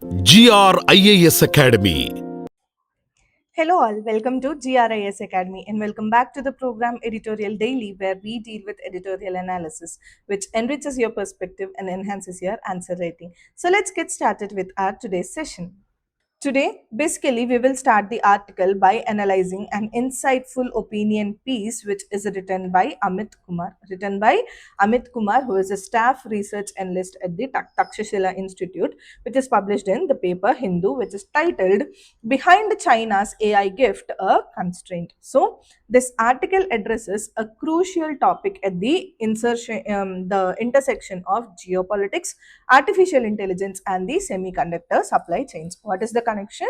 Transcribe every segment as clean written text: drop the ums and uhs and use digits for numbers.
IAS Academy. Hello all, welcome to IAS Academy and welcome back to the program Editorial Daily, where we deal with editorial analysis which enriches your perspective and enhances your answer writing. So let's get started with our today's session. Today, basically, we will start the article by analyzing an insightful opinion piece which is written by Amit Kumar. Written by Amit Kumar, who is a staff research analyst at the Takshashila Institute, which is published in the paper Hindu, which is titled Behind China's AI Gift, a Constraint. So, this article addresses a crucial topic at the intersection of geopolitics, artificial intelligence, and the semiconductor supply chains. What is the connection?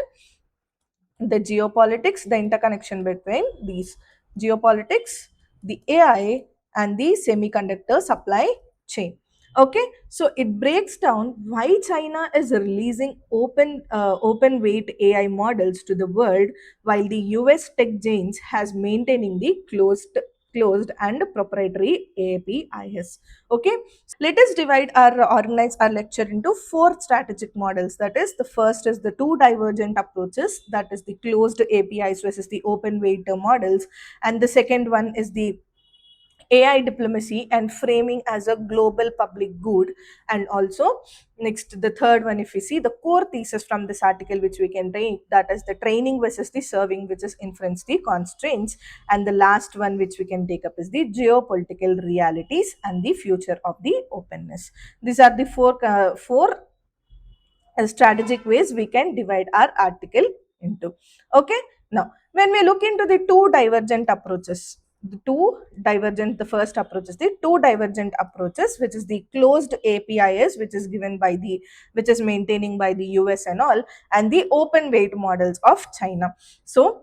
The geopolitics, the interconnection between these geopolitics, the AI, and the semiconductor supply chain. Okay, so it breaks down why China is releasing open weight AI models to the world, while the US tech giants has maintaining the closed and proprietary APIs. Okay, let us divide our organize our lecture into four strategic models. That is, the first is the two divergent approaches, that is the closed APIs versus the open weight models, and the second one is the AI diplomacy and framing as a global public good. And also, next, the third one, if we see the core thesis from this article, which we can take, that is the training versus the serving, which is inference the constraints. And the last one, which we can take up, is the geopolitical realities and the future of the openness. These are the four strategic ways we can divide our article into. Okay, now when we look into the two divergent approaches, the first approach is the two divergent approaches, which is the closed APIs, which is given by the which is maintaining by the US and all, and the open weight models of China. So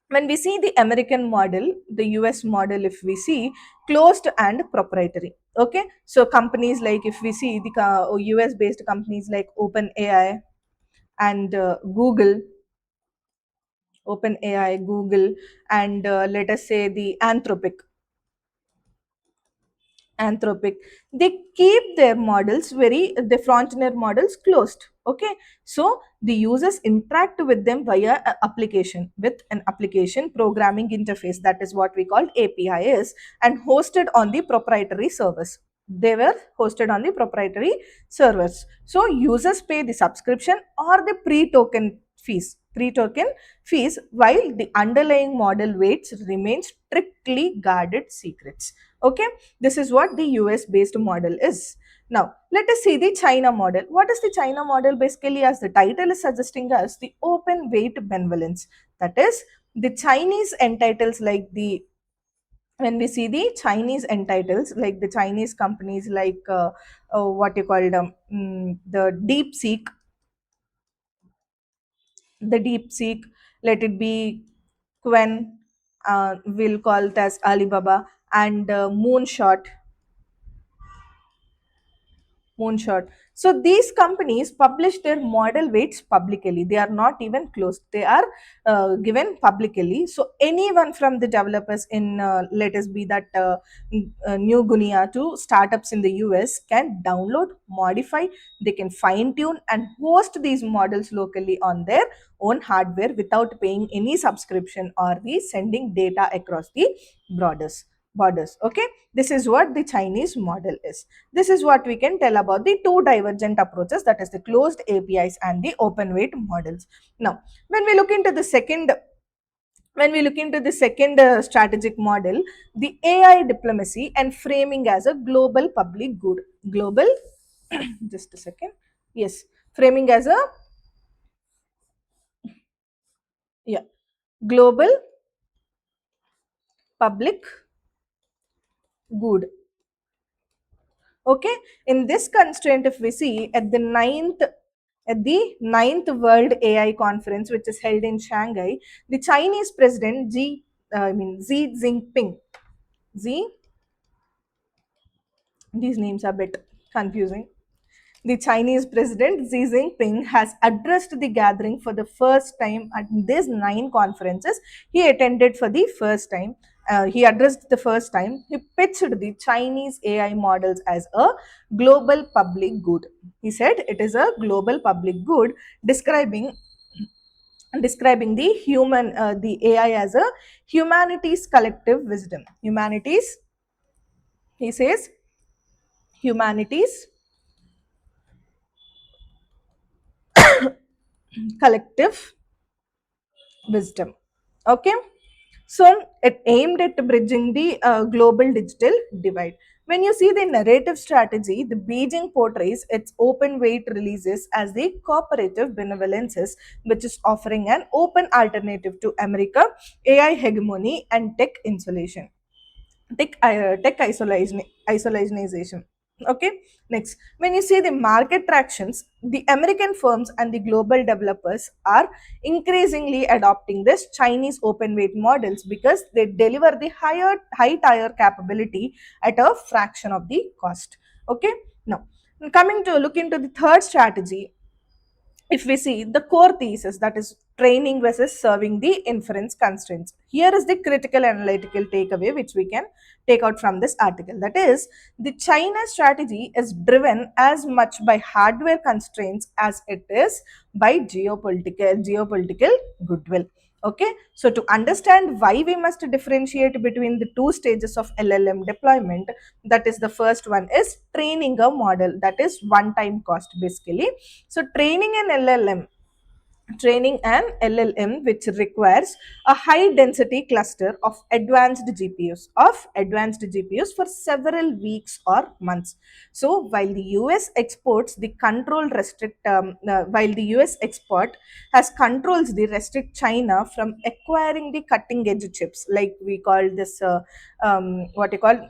when we see the American model, the US model, if we see closed and proprietary. Okay, so companies like, if we see the US based companies like OpenAI and Google, and let us say the Anthropic, they keep their models the frontier models closed. Okay, so the users interact with them via an application programming interface, that is what we call API is, and hosted on the proprietary servers. They were hosted on the proprietary servers, so users pay the subscription or the pre-token fees, while the underlying model weights remain strictly guarded secrets. Okay, this is what the US based model is. Now, let us see the China model. What is the China model? Basically, as the title is suggesting us, the open weight benevolence. That is, the Chinese entitles like the when we see the Chinese entitles, like the Chinese companies like what you call them, the DeepSeek, let it be Quen, we'll call it as Alibaba, and Moonshot. So these companies publish their model weights publicly. They are not even closed. They are given publicly. So anyone from the developers in, let us be that New Guinea to startups in the US can download, modify, they can fine tune and host these models locally on their own hardware without paying any subscription or the sending data across the borders. Okay, this is what the Chinese model is. This is what we can tell about the two divergent approaches, that is the closed APIs and the open weight models. Now, when we look into the second strategic model, the AI diplomacy and framing as a global public good. Global, just a second. Yes, framing as a, yeah, global public good. Okay, in this constraint, if we see at the ninth World AI Conference, which is held in Shanghai, the Chinese President Xi Jinping. Xi, these names are a bit confusing. The Chinese President Xi Jinping has addressed the gathering for the first time at these 9 conferences he attended for the first time. he addressed the first time, he pitched the Chinese AI models as a global public good. He said it is a global public good, describing the AI as a humanity's collective wisdom. Humanities, he says, humanity's collective wisdom. Okay, so it aimed at bridging the global digital divide. When you see the narrative strategy, the Beijing portrays its open weight releases as the cooperative benevolences, which is offering an open alternative to America AI hegemony and tech insulation. Tech isolation. Okay, next, when you see the market tractions, the American firms and the global developers are increasingly adopting this Chinese open weight models because they deliver the high tier capability at a fraction of the cost. Okay, now coming to look into the third strategy, if we see the core thesis, that is training versus serving the inference constraints, here is the critical analytical takeaway which we can take out from this article. That is, the China strategy is driven as much by hardware constraints as it is by geopolitical goodwill. Okay, so to understand why we must differentiate between the two stages of LLM deployment, that is, the first one is training a model, that is one time cost basically. So training an LLM which requires a high density cluster of advanced GPUs for several weeks or months. So while the US exports the control restrict while the US export has controls the restrict China from acquiring the cutting edge chips, like we call this what you call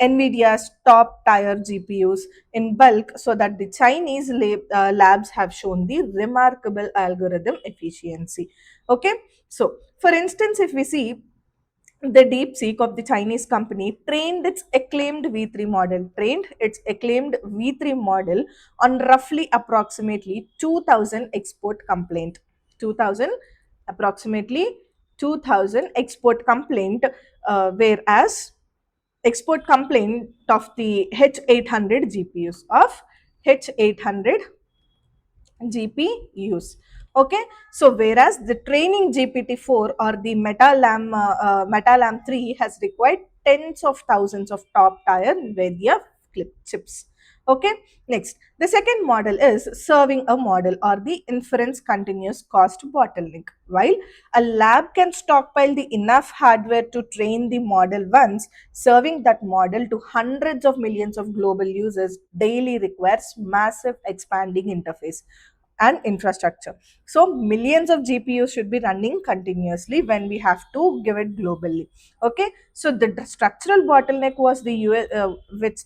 NVIDIA's top tier GPUs in bulk, so that the Chinese labs have shown the remarkable algorithm efficiency. Okay, so for instance, if we see the DeepSeek of the Chinese company trained its acclaimed V3 model on roughly approximately 2000 export complaint 2000 approximately 2000 export complaint, whereas export complaint of the H800 GPUs of H800 GPUs. Okay, so whereas the training GPT-4 or the Metalam 3 has required tens of thousands of top tier NVIDIA chips. Okay, next, the second model is serving a model or the inference continuous cost bottleneck. While a lab can stockpile the enough hardware to train the model once, serving that model to hundreds of millions of global users daily requires massive expanding interface and infrastructure. So millions of GPUs should be running continuously when we have to give it globally. Okay, so the structural bottleneck was the US,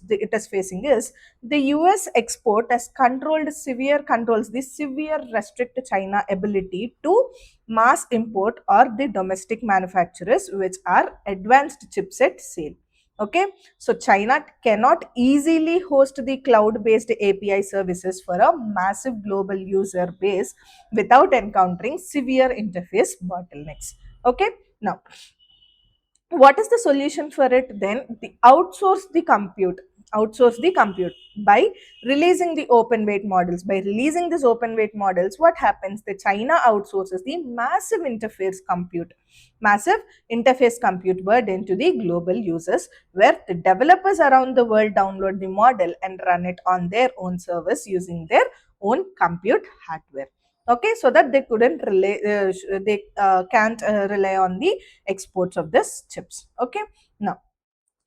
it is facing is the US export has controls the severe restrict China ability to mass import or the domestic manufacturers which are advanced chipset sale. Okay, so China cannot easily host the cloud based API services for a massive global user base without encountering severe interface bottlenecks. Okay, now what is the solution for it then? The outsource the compute by releasing the open weight models. By releasing these open weight models, what happens? The China outsources the massive interface compute burden to the global users, where the developers around the world download the model and run it on their own service using their own compute hardware. Okay, so that they can't rely on the exports of this chips. Okay, now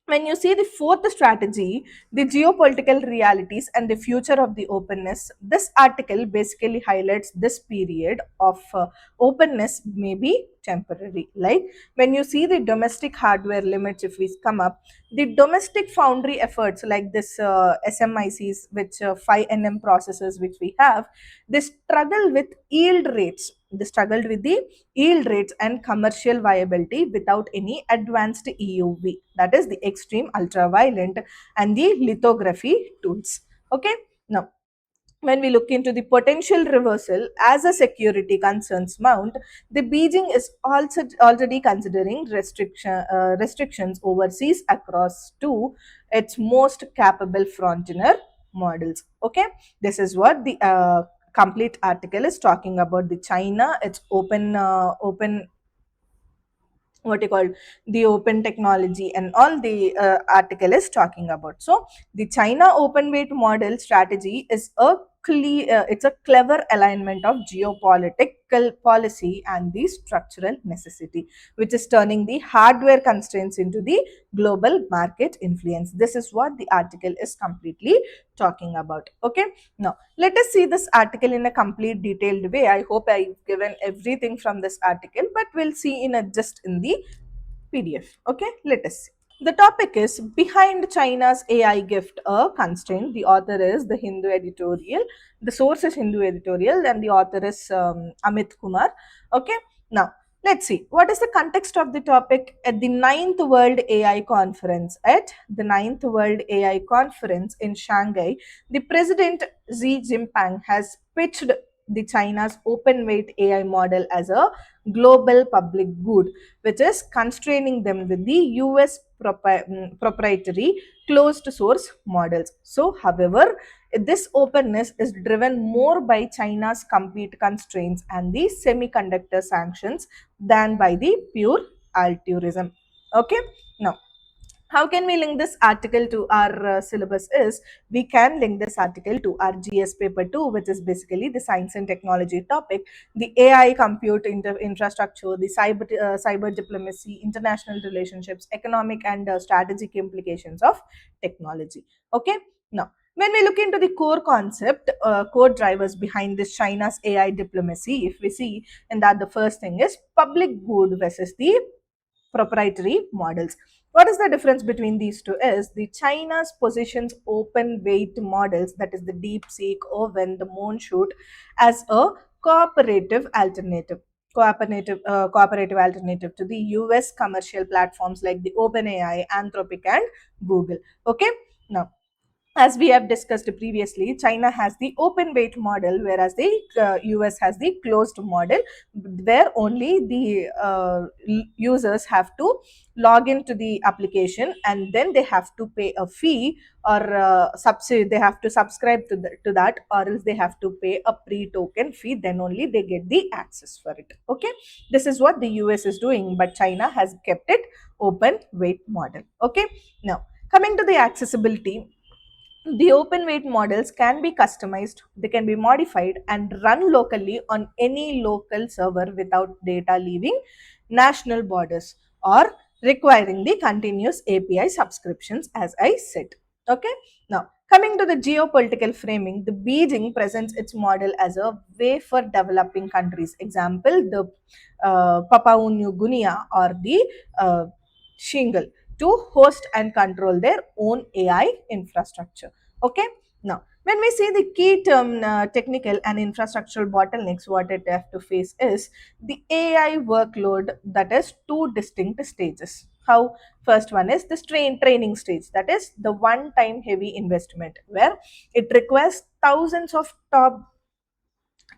when you see the fourth strategy, the geopolitical realities and the future of the openness, this article basically highlights this period of openness may be temporary. Like when you see the domestic hardware limits, if we come up, the domestic foundry efforts like this SMICs, which 5 nm processors which we have, they struggle with yield rates. They struggled with the yield rates and commercial viability without any advanced EUV, that is the extreme ultraviolet and the lithography tools. Okay, now when we look into the potential reversal as a security concerns mount, the Beijing is also already considering restrictions overseas across to its most capable frontier models. Okay, this is what the complete article is talking about. The China, its open, what you call, the open technology and all the article is talking about. So the China open weight model strategy is a it's a clever alignment of geopolitical policy and the structural necessity, which is turning the hardware constraints into the global market influence. This is what the article is completely talking about. Okay, now let us see this article in a complete detailed way. I hope I've given everything from this article, but we'll see in a just in the PDF. Okay, let us see. The topic is Behind China's AI Gift, a Constraint. The author is the Hindu Editorial. The source is Hindu Editorial, and the author is Amit Kumar. Okay, now let's see what is the context of the topic at the ninth World AI Conference. At the ninth World AI Conference in Shanghai, the President Xi Jinping has pitched the China's open weight AI model as a global public good, which is constraining them with the US proprietary closed source models. So, however, this openness is driven more by China's compete constraints and the semiconductor sanctions than by the pure altruism. Okay, now how can we link this article to our syllabus is we can link this article to our GS paper 2, which is basically the science and technology topic, the AI compute infrastructure, the cyber diplomacy, international relationships, economic and strategic implications of technology. Okay, now when we look into the core concept, core drivers behind this China's AI diplomacy, if we see, and that the first thing is public good versus the proprietary models. What is the difference between these two is the China's positions open weight models, that is the DeepSeek or when the Moonshoot, as a cooperative alternative. Cooperative alternative to the US commercial platforms like the OpenAI, Anthropic, and Google. Okay, now as we have discussed previously, China has the open weight model, whereas the US has the closed model, where only the users have to log into the application and then they have to pay a fee or they have to subscribe to that, or else they have to pay a pre-token fee, then only they get the access for it. Okay, this is what the US is doing, but China has kept it open weight model. Okay, now coming to the accessibility, the open weight models can be customized, they can be modified and run locally on any local server without data leaving national borders or requiring the continuous API subscriptions, as I said. Okay, now coming to the geopolitical framing, the Beijing presents its model as a way for developing countries. Example, the Papua New Guinea or the Shingle to host and control their own AI infrastructure. Okay, now when we say the key term technical and infrastructural bottlenecks, what it have to face is the AI workload, that is two distinct stages. How? First one is the training stage, that is the one time heavy investment where it requires thousands of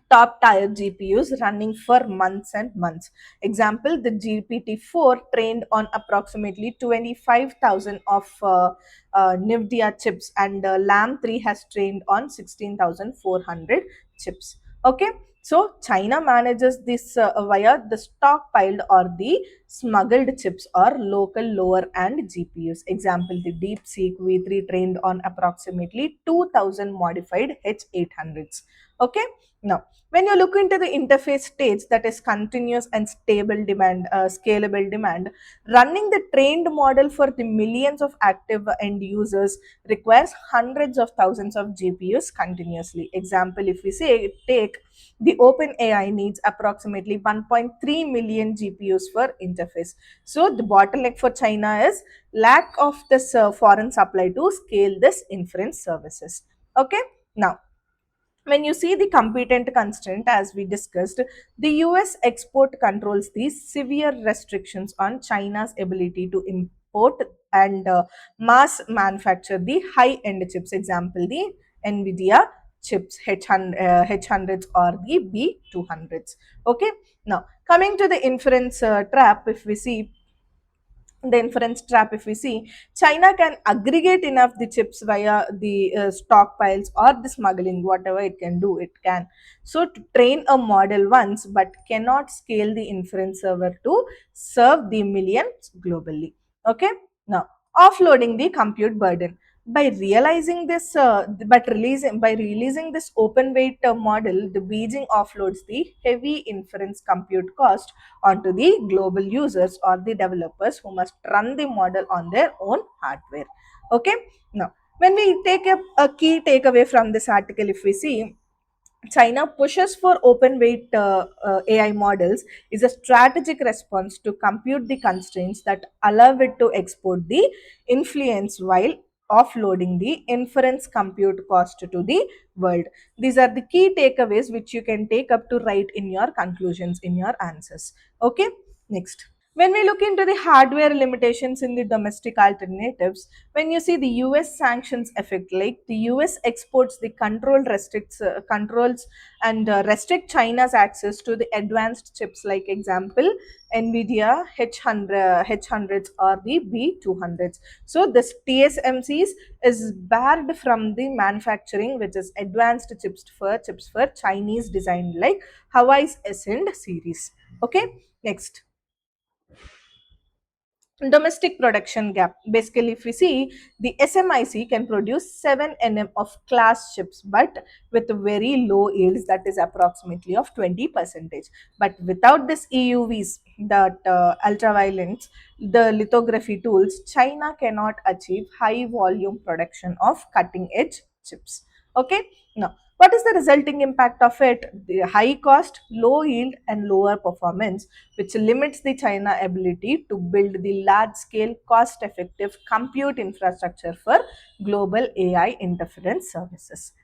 top tier GPUs running for months and months. Example, the GPT-4 trained on approximately 25,000 of NVIDIA chips, and LAM 3 has trained on 16,400 chips. Okay, so China manages this via the stockpiled or the smuggled chips or local lower end GPUs. Example, the DeepSeek V3 trained on approximately 2,000 modified H800s. Okay, now when you look into the interface stage, that is continuous and stable demand, scalable demand, running the trained model for the millions of active end users requires hundreds of thousands of GPUs continuously. Example, if we say take the OpenAI needs approximately 1.3 million GPUs for interface. So the bottleneck for China is lack of this foreign supply to scale this inference services. Okay, now when you see the competent constraint, as we discussed, the US export controls these severe restrictions on China's ability to import and mass manufacture the high end chips. Example, the NVIDIA chips, H100s or the B200s. Okay, now coming to the inference trap, if we see the inference trap, if we see, China can aggregate enough the chips via the stockpiles or the smuggling, whatever it can do, it can. So to train a model once, but cannot scale the inference server to serve the millions globally. Okay, now offloading the compute burden. By realizing this, by releasing this open weight model, the Beijing offloads the heavy inference compute cost onto the global users or the developers who must run the model on their own hardware. Okay, now when we take a key takeaway from this article, if we see, China pushes for open weight AI models is a strategic response to compute the constraints that allow it to export the influence while offloading the inference compute cost to the world. These are the key takeaways which you can take up to write in your conclusions, in your answers. Okay, next. When we look into the hardware limitations in the domestic alternatives, when you see the US sanctions effect, like the US exports the controls and restrict China's access to the advanced chips, like example Nvidia H100s or the B200s. So this TSMCs is barred from the manufacturing, which is advanced chips for Chinese design, like Hawaii's Ascend series. Okay, next. Domestic production gap. Basically, if we see, the SMIC can produce 7 nm of class chips, but with very low yields, that is approximately of 20 percentage. But without this EUVs, that ultraviolence, the lithography tools, China cannot achieve high volume production of cutting edge chips. Okay, now what is the resulting impact of it? The high cost, low yield, and lower performance, which limits the China ability to build the large scale cost effective compute infrastructure for global AI inference services.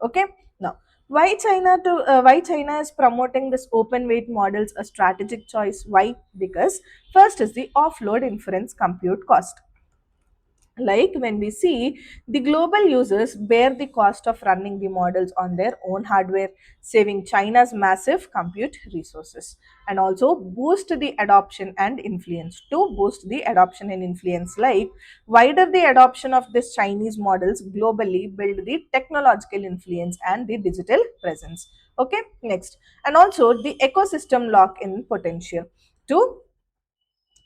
Okay, now why China is promoting this open weight models a strategic choice? Why? Because first is the offload inference compute cost. Like when we see, the global users bear the cost of running the models on their own hardware, saving China's massive compute resources, and also boost the adoption and influence. To boost the adoption and influence, like wider the adoption of this Chinese models globally, build the technological influence and the digital presence. Okay, next, and also the ecosystem lock in potential. To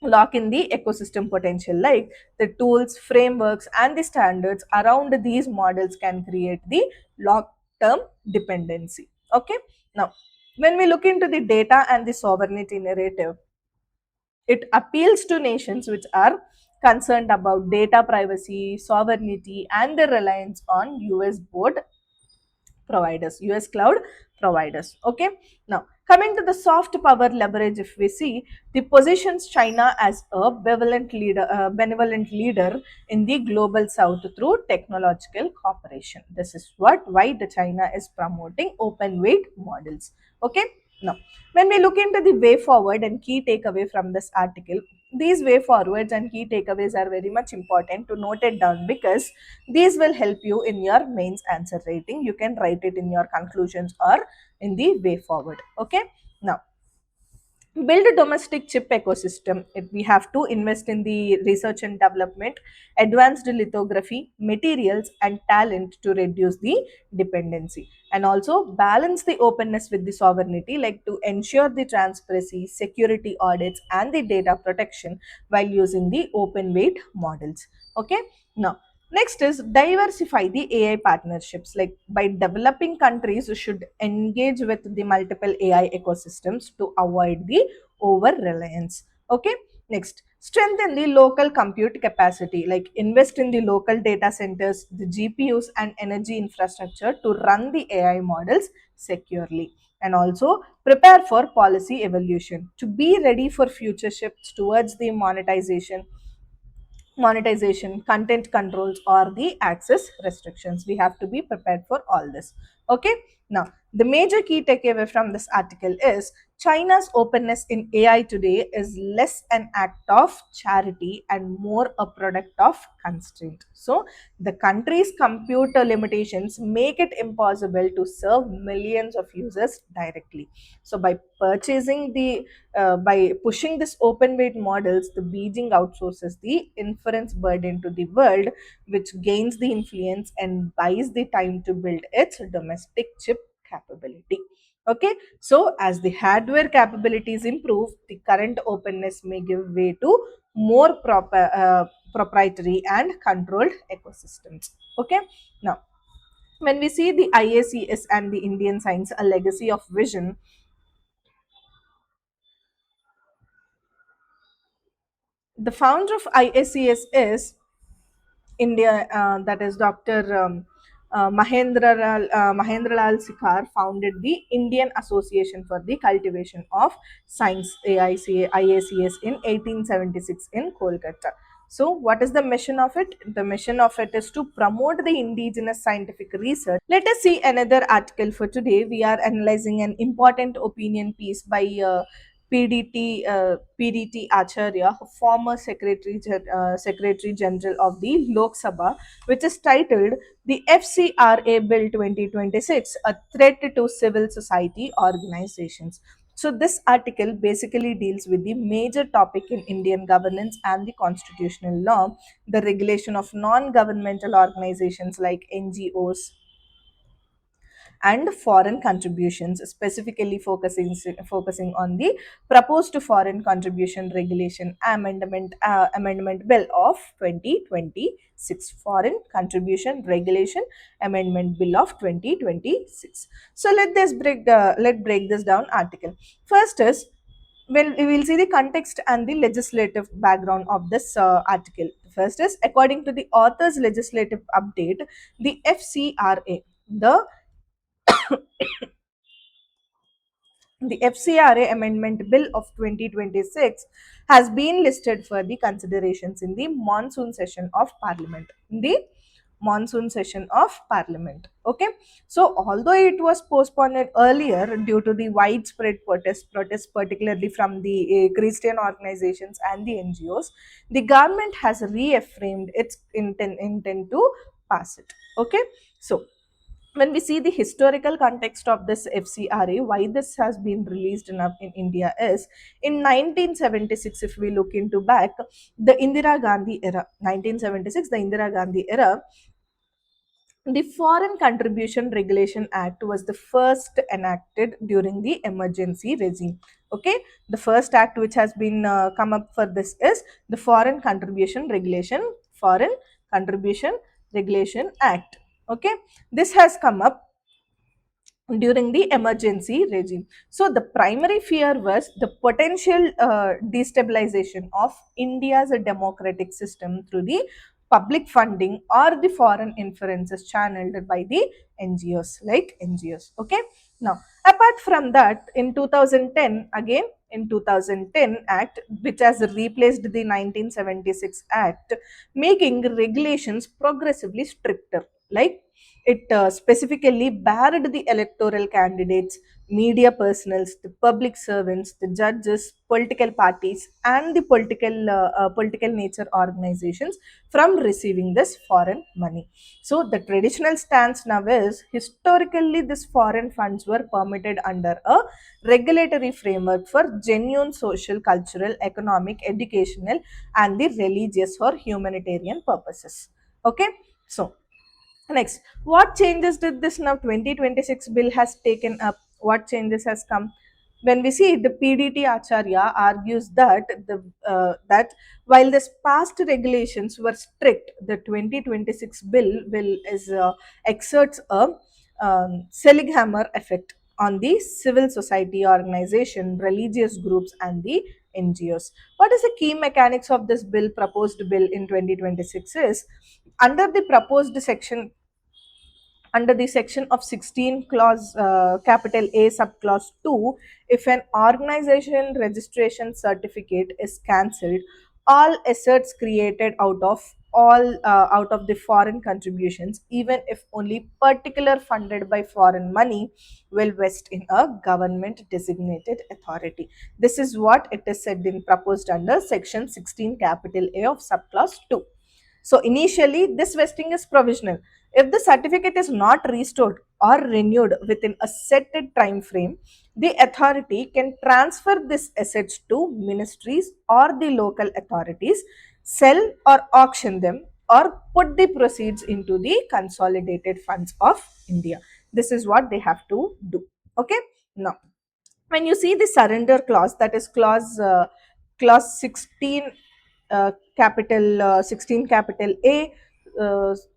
lock in the ecosystem potential, like the tools, frameworks, and the standards around these models can create the long term dependency. Okay, now when we look into the data and the sovereignty narrative, it appeals to nations which are concerned about data privacy, sovereignty, and the reliance on US cloud providers. Okay, now coming to the soft power leverage, if we see, the positions China as a benevolent leader in the global south through technological cooperation. This is why the China is promoting open weight models. Okay, now when we look into the way forward and key takeaway from this article, these way forwards and key takeaways are very much important to note it down, because these will help you in your mains answer writing. You can write it in your conclusions or in the way forward. Okay, now build a domestic chip ecosystem. We have to invest in the research and development, advanced lithography, materials, and talent to reduce the dependency, and also balance the openness with the sovereignty, like to ensure the transparency, security audits, and the data protection while using the open weight models. Okay, now next is diversify the AI partnerships. Like by developing countries should engage with the multiple AI ecosystems to avoid the over reliance. Okay, next, strengthen the local compute capacity. Like invest in the local data centers, the GPUs, and energy infrastructure to run the AI models securely. And also prepare for policy evolution to be ready for future shifts towards the monetization, content controls, or the access restrictions. We have to be prepared for all this. Okay, now the major key takeaway from this article is China's openness in AI today is less an act of charity and more a product of constraint. So, the country's computer limitations make it impossible to serve millions of users directly. So, by pushing this open weight models, the Beijing outsources the inference burden to the world, which gains the influence and buys the time to build its domestic chip capability. Okay, so as the hardware capabilities improve, the current openness may give way to more proprietary and controlled ecosystems. Okay, now when we see the IACS and the Indian science, a legacy of vision, the founder of IACS is India, that is Dr. Mahendra Lal Sikhar, founded the Indian Association for the Cultivation of Science IACS in 1876 in Kolkata. So, what is the mission of it? The mission of it is to promote the indigenous scientific research. Let us see another article for today. We are analyzing an important opinion piece by PDT Acharya, former Secretary General of the Lok Sabha, which is titled "The FCRA Bill 2026: A Threat to Civil Society Organizations." So this article basically deals with the major topic in Indian governance and the constitutional law, the regulation of non-governmental organizations like NGOs, and foreign contributions, specifically focusing on the proposed foreign contribution regulation amendment bill of 2026, foreign contribution regulation amendment bill of 2026. So let break this down article. First is, well, we will see the context and the legislative background of this article. First is, according to the author's legislative update, the FCRA, the FCRA Amendment Bill of 2026 has been listed for the considerations in the monsoon session of Parliament. In the monsoon session of Parliament. Okay. So, although it was postponed earlier due to the widespread protests particularly from the Christian organizations and the NGOs, the government has reaffirmed its intent to pass it. Okay. So, when we see the historical context of this FCRA, why this has been released in India is in 1976, if we look into back, the Indira Gandhi era, 1976, the Indira Gandhi era, the Foreign Contribution Regulation Act was the first enacted during the emergency regime. Okay, the first act which has been come up for this is the Foreign Contribution Regulation Act. Okay, this has come up during the emergency regime. So the primary fear was the potential destabilization of India's democratic system through the public funding or the foreign influences channeled by the NGOs, like NGOs. Okay. Now, apart from that, in 2010, again in 2010 Act, which has replaced the 1976 Act, making regulations progressively stricter. Like it specifically barred the electoral candidates, media personals, the public servants, the judges, political parties, and the political nature organizations from receiving this foreign money. So the traditional stance now is historically these foreign funds were permitted under a regulatory framework for genuine social, cultural, economic, educational, and the religious or humanitarian purposes. Okay, so next, what changes did this now 2026 bill has taken up? What changes has come? When we see the PDT Acharya argues that that while this past regulations were strict, the 2026 bill will is exerts a sledgehammer effect on the civil society organization, religious groups, and the NGOs. What is the key mechanics of this proposed bill in 2026 is under the proposed section under the section of 16 clause capital A subclause 2, if an organization registration certificate is cancelled, all assets created out of all out of the foreign contributions, even if only particular funded by foreign money, will vest in a government designated authority. This is what it is said in proposed under section 16 capital A of subclause 2. So initially, this vesting is provisional. If the certificate is not restored or renewed within a set time frame, the authority can transfer this assets to ministries or the local authorities, sell or auction them, or put the proceeds into the consolidated funds of India. This is what they have to do. Okay. Now, when you see the surrender clause, that is clause 16 capital 16 capital A,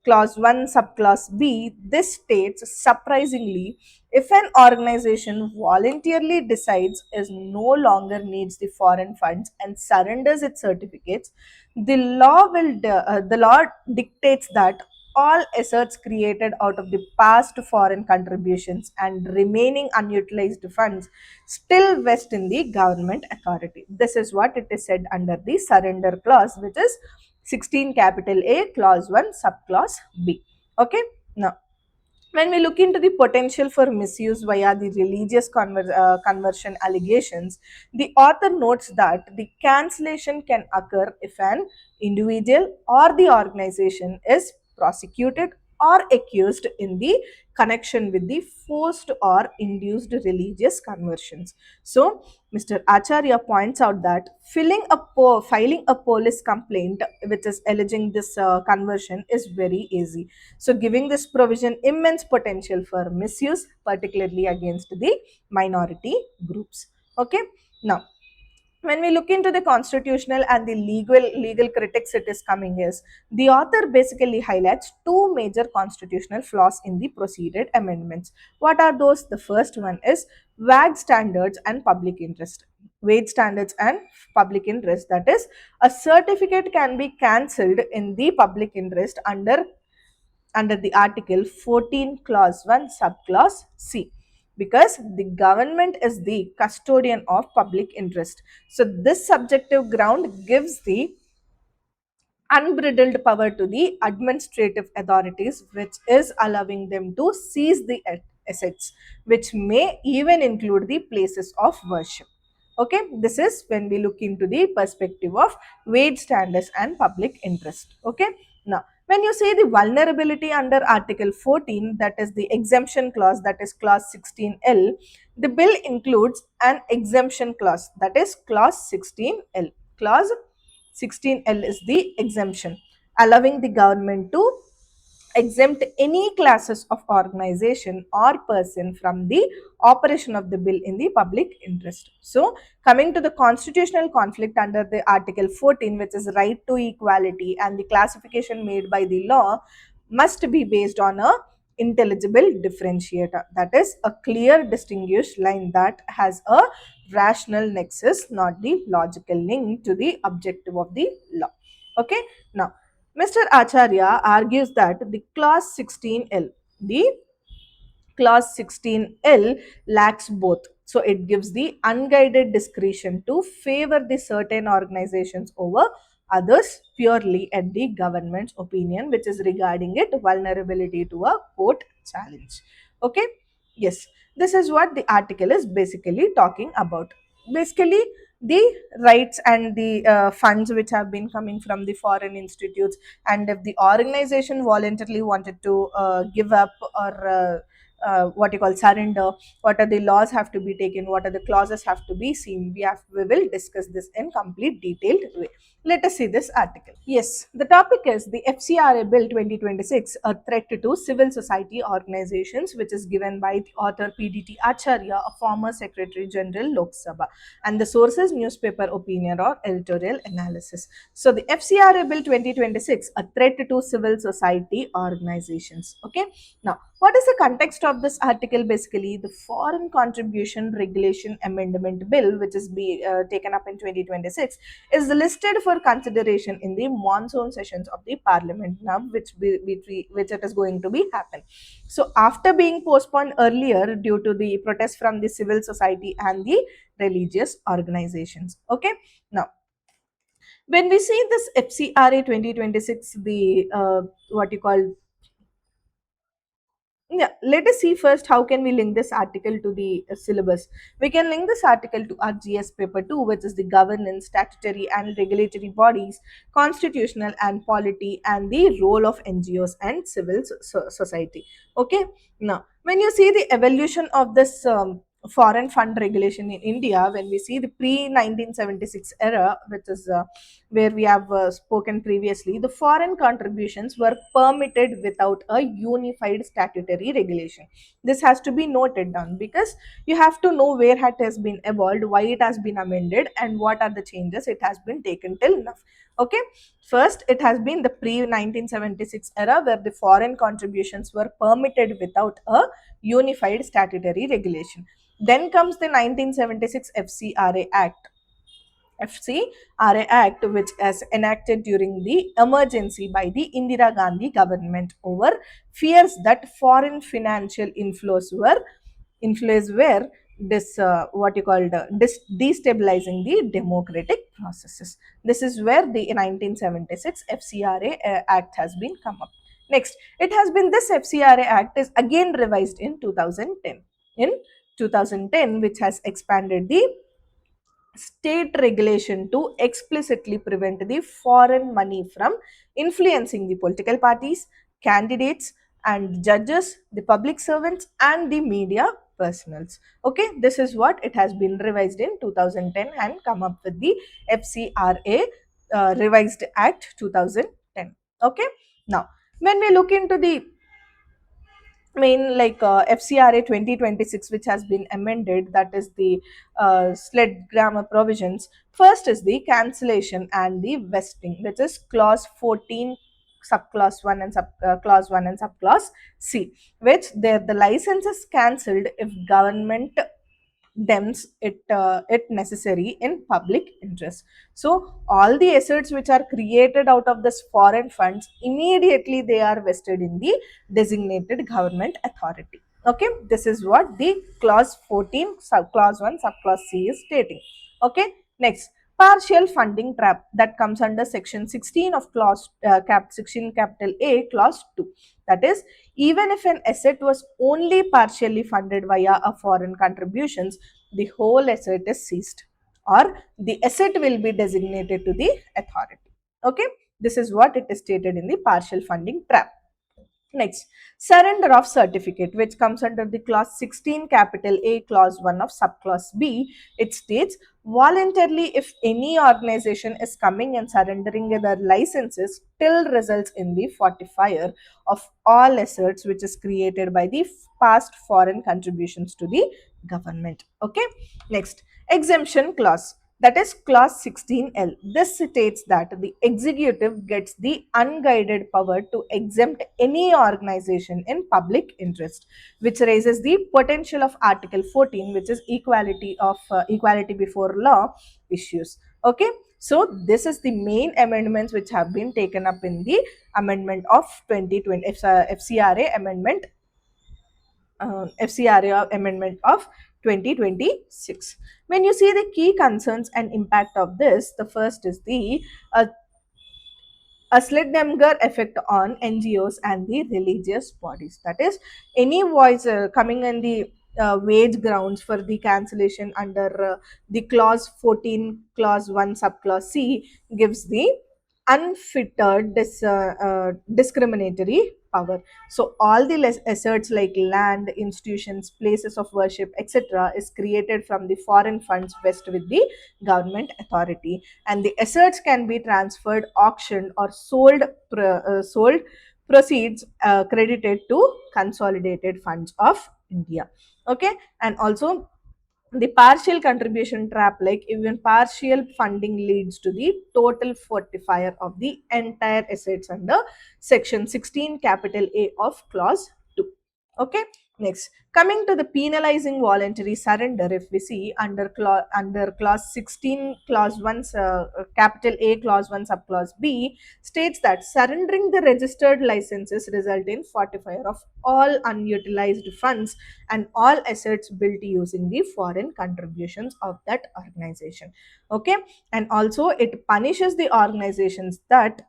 clause 1 subclause B, this states surprisingly, if an organization voluntarily decides is no longer needs the foreign funds and surrenders its certificates, the law dictates that all assets created out of the past foreign contributions and remaining unutilized funds still vest in the government authority. This is what it is said under the surrender clause, which is 16 capital A, clause 1, subclause B. Okay. Now, when we look into the potential for misuse via the religious conversion allegations, the author notes that the cancellation can occur if an individual or the organization is prosecuted or accused in the connection with the forced or induced religious conversions. So, Mr. Acharya points out that filing a police complaint which is alleging this conversion is very easy, so giving this provision immense potential for misuse, particularly against the minority groups. Okay. Now, when we look into the constitutional and the legal critics it is coming is, the author basically highlights two major constitutional flaws in the preceded amendments. What are those? The first one is vague standards and public interest. Vague standards and public interest, that is, a certificate can be cancelled in the public interest under the article 14 clause 1 subclause C, because the government is the custodian of public interest. So this subjective ground gives the unbridled power to the administrative authorities, which is allowing them to seize the assets, which may even include the places of worship. Okay, this is when we look into the perspective of wage standards and public interest. Okay, now when you say the vulnerability under Article 14, that is the exemption clause, that is clause 16L, the bill includes an exemption clause, that is clause 16L. Clause 16L is the exemption, allowing the government to exempt any classes of organization or person from the operation of the bill in the public interest. So, coming to the constitutional conflict under the Article 14, which is right to equality, and the classification made by the law must be based on a intelligible differentiator, that is a clear distinguished line that has a rational nexus, not the logical link to the objective of the law. Okay. Now, Mr. Acharya argues that the clause 16L lacks both. So it gives the unguided discretion to favor the certain organizations over others purely at the government's opinion, which is regarding it vulnerability to a court challenge. Okay. Yes, this is what the article is basically talking about. Basically, the rights and the funds which have been coming from the foreign institutes, and if the organization voluntarily wanted to give up or what you call surrender, what are the laws have to be taken, what are the clauses have to be seen, we will discuss this in complete detailed way. Let us see this article. Yes, the topic is the FCRA Bill 2026, a threat to civil society organizations, which is given by the author PDT Acharya, a former Secretary General Lok Sabha, and the sources newspaper opinion or editorial analysis. So the FCRA Bill 2026, a threat to civil society organizations. Okay. Now, what is the context of this article? Basically, the Foreign Contribution Regulation Amendment Bill, which is taken up in 2026, is listed for consideration in the monsoon sessions of the Parliament now, which it is going to be happen. So, after being postponed earlier due to the protests from the civil society and the religious organizations. Okay. Now, When we see this FCRA 2026, the what you call, yeah, let us see first how can we link this article to the syllabus. We can link this article to our GS paper 2, which is the governance, statutory and regulatory bodies, constitutional and polity, and the role of NGOs and civil society. Okay, now when you see the evolution of this foreign fund regulation in India, when we see the pre 1976 era, which is where we have spoken previously, the foreign contributions were permitted without a unified statutory regulation. This has to be noted down because you have to know where it has been evolved, why it has been amended, and what are the changes it has been taken till now. Okay, first it has been the pre 1976 era where the foreign contributions were permitted without a unified statutory regulation. Then comes the 1976 FCRA Act, FCRA Act, which was enacted during the emergency by the Indira Gandhi government over fears that foreign financial inflows were what you called destabilizing the democratic processes. This is where the 1976 FCRA Act has been come up. Next, it has been this FCRA Act is again revised in 2010. In 2010, which has expanded the state regulation to explicitly prevent the foreign money from influencing the political parties, candidates, and judges, the public servants, and the media personals. Okay, this is what it has been revised in 2010 and come up with the FCRA Revised Act 2010. Okay, now when we look into the main like FCRA 2026, which has been amended, that is the sled grammar provisions. First is the cancellation and the vesting, which is clause 14 subclause 1 and sub clause 1 and subclause C, which there the license is cancelled if government deems it necessary in public interest. So all the assets which are created out of this foreign funds, immediately they are vested in the designated government authority. Okay, this is what the clause 14 sub clause 1 subclause C is stating. Okay, next, partial funding trap, that comes under section 16 of clause 16 capital A clause 2. That is, even if an asset was only partially funded via a foreign contributions, the whole asset is seized or the asset will be designated to the authority. Okay, this is what it is stated in the partial funding trap. Next, surrender of certificate, which comes under the clause 16 capital A clause 1 of subclause B. It states, voluntarily if any organization is coming and surrendering their licenses till results in the fortifier of all assets which is created by the past foreign contributions to the government. Okay, next, exemption clause, that is clause 16L. This states that the executive gets the unguided power to exempt any organization in public interest, which raises the potential of article 14, which is equality before law issues. Okay, so this is the main amendments which have been taken up in the amendment of 2020 FCRA amendment, FCRA amendment of 2026. When you see the key concerns and impact of this, the first is the uh, a sledgehammer effect on NGOs and the religious bodies. That is, any voice coming in the wage grounds for the cancellation under the clause 14, clause 1, subclause C gives the unfettered discriminatory power. So all the assets like land, institutions, places of worship, etc., is created from the foreign funds vested with the government authority, and the assets can be transferred, auctioned, or sold proceeds credited to consolidated funds of India. Okay, and also the partial contribution trap, like even partial funding leads to the total fortifier of the entire assets under section 16 capital A of clause 2. Okay, Next, coming to the penalizing voluntary surrender, if we see under clause 16, clause 1, capital A, clause 1, subclause B, states that surrendering the registered licenses result in forfeiture of all unutilized funds and all assets built using the foreign contributions of that organization. Okay, and also it punishes the organizations that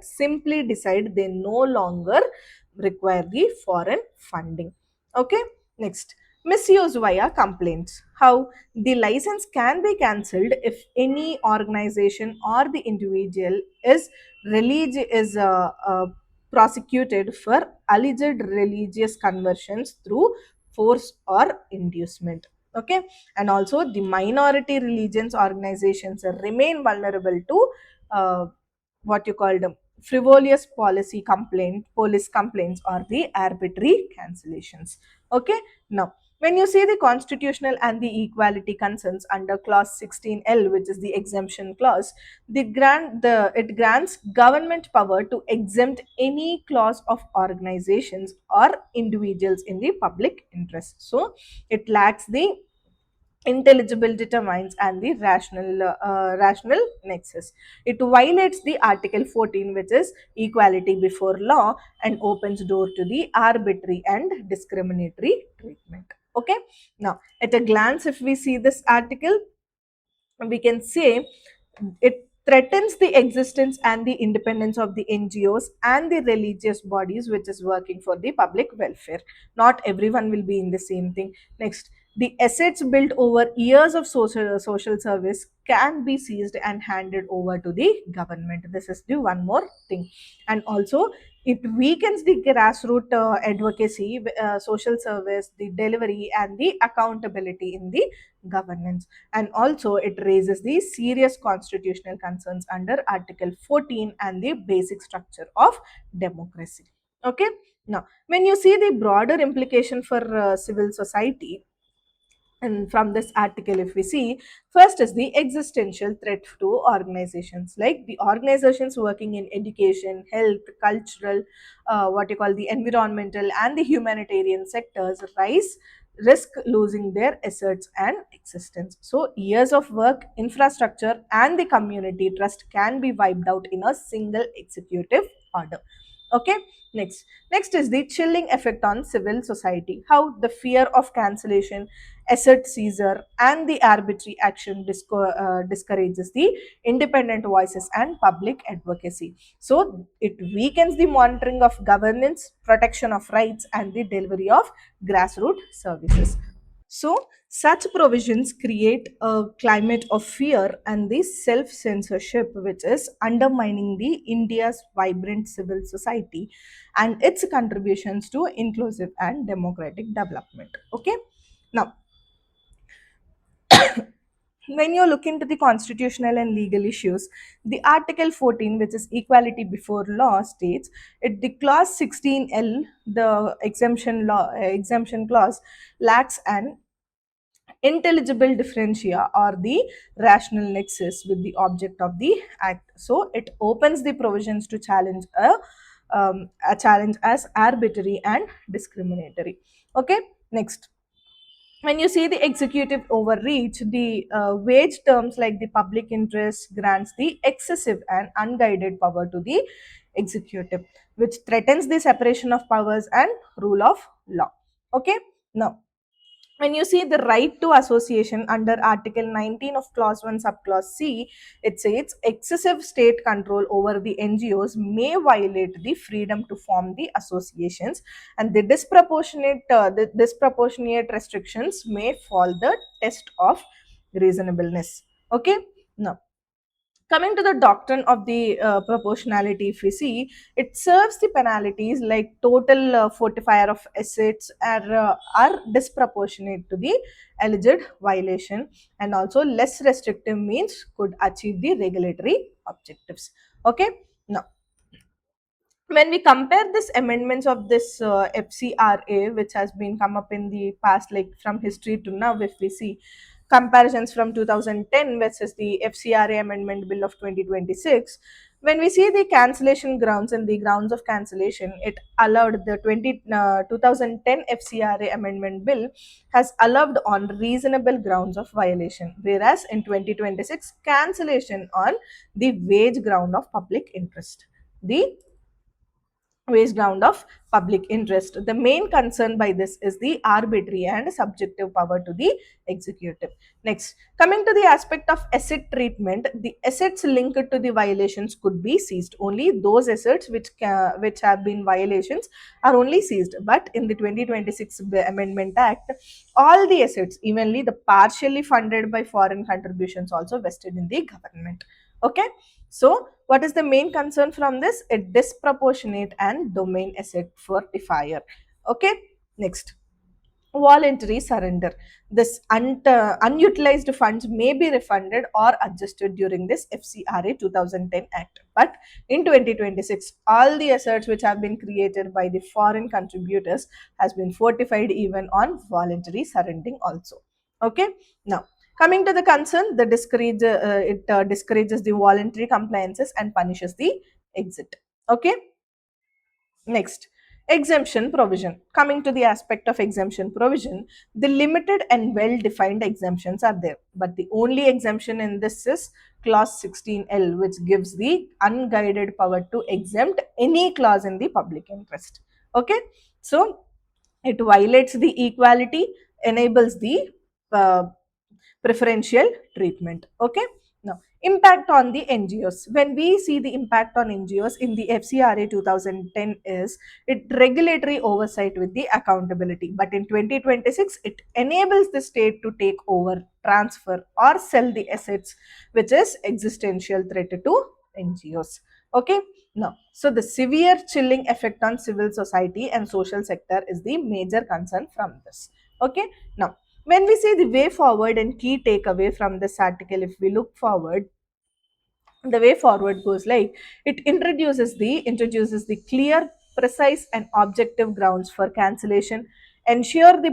simply decide they no longer require the foreign funding. Okay, next, misuse via complaints. How the license can be cancelled if any organization or the individual is prosecuted for alleged religious conversions through force or inducement. Okay, and also the minority religions organizations remain vulnerable to uh, what you call them frivolous police complaints or the arbitrary cancellations. Okay, now when you see the constitutional and the equality concerns under clause 16L, which is the exemption clause, it grants government power to exempt any clause of organizations or individuals in the public interest. So it lacks the intelligible determines and the rational nexus. It violates the article 14, which is equality before law, and opens door to the arbitrary and discriminatory treatment. Okay, now at a glance, if we see this article, we can say it threatens the existence and the independence of the NGOs and the religious bodies which is working for the public welfare. Not everyone will be in the same thing. Next, the assets built over years of social service can be seized and handed over to the government. This is the one more thing. And also, it weakens the grassroots advocacy, social service, the delivery, and the accountability in the governance. And also it raises the serious constitutional concerns under article 14 and the basic structure of democracy. Okay, now when you see the broader implication for civil society, and from this article, if we see, first is the existential threat to organizations, like the organizations working in education, health, cultural, what you call the environmental and the humanitarian sectors rise risk losing their assets and existence. So years of work, infrastructure and the community trust can be wiped out in a single executive order. Okay, next is the chilling effect on civil society. How the fear of cancellation, asset seizure and the arbitrary action discourages the independent voices and public advocacy. So it weakens the monitoring of governance, protection of rights and the delivery of grassroots services. So such provisions create a climate of fear and the self censorship, which is undermining the India's vibrant civil society and its contributions to inclusive and democratic development. Okay, now when you look into the constitutional and legal issues, the article 14, which is equality before law, states it, the clause 16L, the exemption clause, lacks an intelligible differentia or the rational nexus with the object of the act. So it opens the provisions to a challenge as arbitrary and discriminatory. Okay, next, when you see the executive overreach, the wage terms like the public interest grants the excessive and unguided power to the executive, which threatens the separation of powers and rule of law. Okay, now when you see the right to association under article 19 of clause 1 subclause C, it says excessive state control over the NGOs may violate the freedom to form the associations, and the disproportionate restrictions may fall the test of reasonableness. Okay, now coming to the doctrine of the proportionality, if we see, it serves the penalties like total fortifier of assets are disproportionate to the alleged violation, and also less restrictive means could achieve the regulatory objectives. Okay, now when we compare this amendments of this FCRA, which has been come up in the past, like from history to now, if we see comparisons from 2010 versus the FCRA Amendment Bill of 2026, When we see the cancellation grounds and the grounds of cancellation, it allowed the 2010 FCRA amendment bill has allowed on reasonable grounds of violation, whereas in 2026 cancellation on the wage ground of public interest. The wage ground of public interest. The main concern by this is the arbitrary and subjective power to the executive. Next, coming to the aspect of asset treatment, the assets linked to the violations could be seized. Only those assets which have been violations are only seized. But in the 2026 Amendment Act, all the assets, evenly the partially funded by foreign contributions, also vested in the government. Okay, so what is the main concern from this? A disproportionate and domain asset fortifier. Okay, next, voluntary surrender. This unutilized funds may be refunded or adjusted during this FCRA 2010 Act. But in 2026, all the assets which have been created by the foreign contributors has been fortified even on voluntary surrendering also. Okay, now coming to the concern, it discourages the voluntary compliances and punishes the exit. Okay, next, exemption provision. Coming to the aspect of exemption provision, the limited and well defined exemptions are there, but the only exemption in this is clause 16L, which gives the unguided power to exempt any clause in the public interest. Okay, so it violates the equality, enables the uh, preferential treatment. Okay, now impact on the NGOs. When we see the impact on NGOs in the FCRA 2010 is it regulatory oversight with the accountability, but in 2026 it enables the state to take over, transfer or sell the assets, which is existential threat to NGOs. Okay, now so the severe chilling effect on civil society and social sector is the major concern from this. Okay, now when we see the way forward and key takeaway from this article, if we look forward, the way forward goes like it introduces the clear, precise and objective grounds for cancellation, ensure the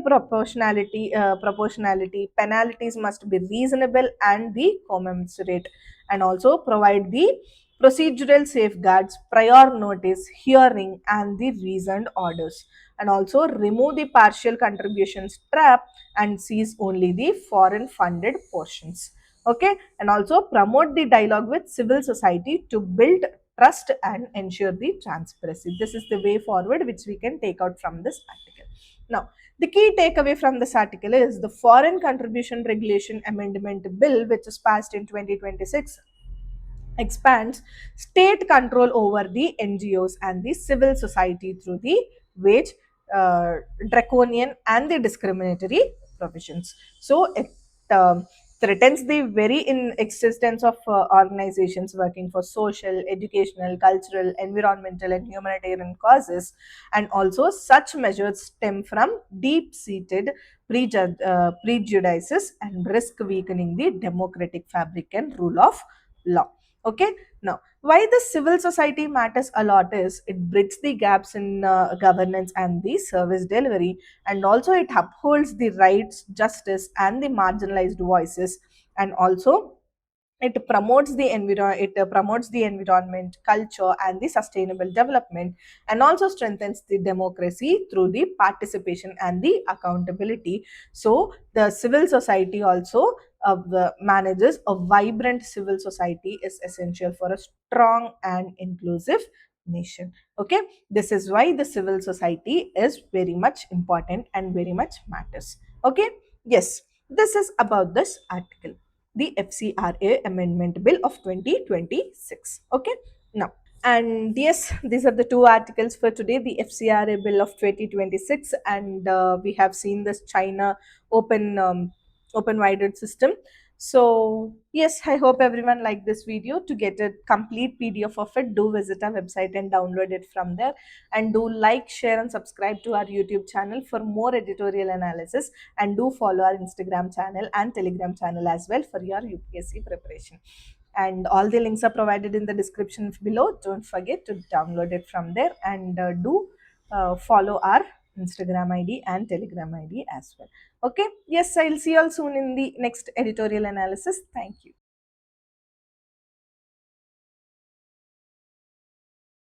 proportionality, penalties must be reasonable and the commensurate, and also provide the procedural safeguards, prior notice, hearing and the reasoned orders, and also remove the partial contributions trap and seize only the foreign funded portions. Okay, and also promote the dialogue with civil society to build trust and ensure the transparency. This is the way forward which we can take out from this article. Now, the key takeaway from this article is the Foreign Contribution Regulation Amendment Bill, which is passed in 2026, expands state control over the NGOs and the civil society through the wage uh, draconian and the discriminatory provisions. So it threatens the very in existence of organizations working for social, educational, cultural, environmental and humanitarian causes, and also such measures stem from deep-seated prejudices and risk weakening the democratic fabric and rule of law. Okay, now why the civil society matters a lot is it bridges the gaps in governance and the service delivery, and also it upholds the rights, justice and the marginalized voices, and also it promotes the environment, culture and the sustainable development, and also strengthens the democracy through the participation and the accountability. So the civil society also manages a vibrant civil society is essential for a strong and inclusive nation. Okay, this is why the civil society is very much important and very much matters. Okay, yes, this is about this article, the FCRA Amendment Bill of 2026. Okay, now, and yes, these are the two articles for today, the FCRA Bill of 2026, and we have seen this China open open wided system. So yes, I hope everyone liked this video. To get a complete PDF of it, do visit our website and download it from there. And do like, share and subscribe to our YouTube channel for more editorial analysis, and do follow our Instagram channel and Telegram channel as well for your UPSC preparation. And all the links are provided in the description below. Don't forget to download it from there, and do follow our Instagram ID and Telegram ID as well. Okay, yes, I'll see you all soon in the next editorial analysis. Thank you.